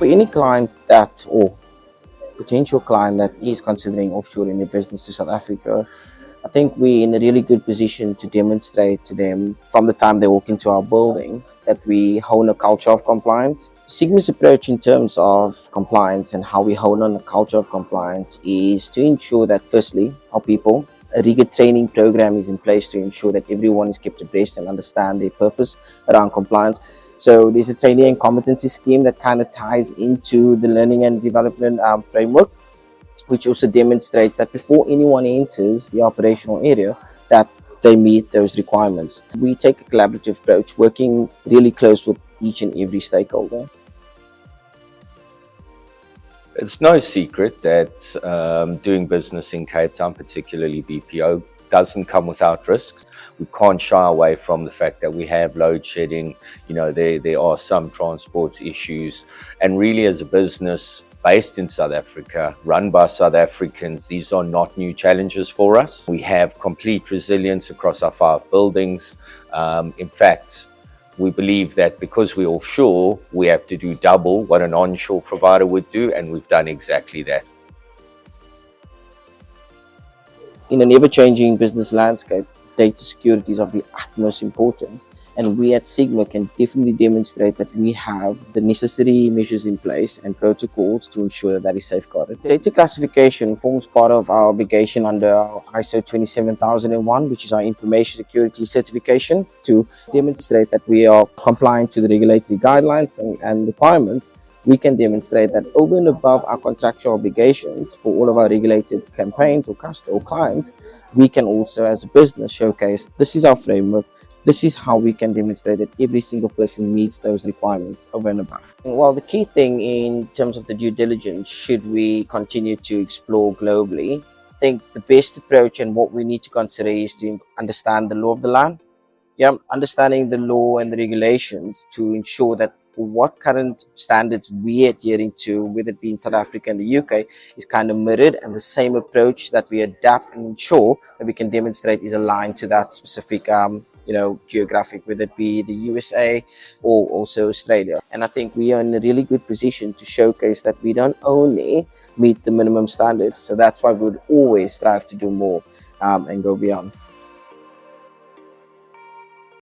For any client that, or potential client that is considering offshoring their business to South Africa, I think we're in a really good position to demonstrate to them from the time they walk into our building that we hone a culture of compliance. Sigma's approach in terms of compliance and how we hone on a culture of compliance is to ensure that, firstly, our people, a rigid training program is in place to ensure that everyone is kept abreast and understand their purpose around compliance. So there's a training and competency scheme that kind of ties into the learning and development framework, which also demonstrates that before anyone enters the operational area, that they meet those requirements. We take a collaborative approach, working really close with each and every stakeholder. It's no secret that doing business in Cape Town, particularly BPO, doesn't come without risks. We can't shy away from the fact that we have load shedding. There are some transport issues, and really, as a business based in South Africa, run by South Africans, these are not new challenges for us. We have complete resilience across our 5 buildings. In fact, we believe that because we're offshore, we have to do double what an onshore provider would do, and we've done exactly that. In an ever-changing business landscape, data security is of the utmost importance, and we at Sigma can definitely demonstrate that we have the necessary measures in place and protocols to ensure that is safeguarded. Data classification forms part of our obligation under our ISO 27001, which is our information security certification, to demonstrate that we are compliant to the regulatory guidelines and requirements. We can demonstrate that over and above our contractual obligations for all of our regulated campaigns or clients, we can also, as a business, showcase this is our framework. This is how we can demonstrate that every single person meets those requirements over and above. Well, the key thing in terms of the due diligence, should we continue to explore globally, I think the best approach and what we need to consider is to understand the law of the land. Understanding the law and the regulations to ensure that for what current standards we're adhering to, whether it be in South Africa and the UK, is kind of mirrored, and the same approach that we adapt and ensure that we can demonstrate is aligned to that specific geographic, whether it be the USA or also Australia. And I think we are in a really good position to showcase that we don't only meet the minimum standards, so that's why we would always strive to do more and go beyond.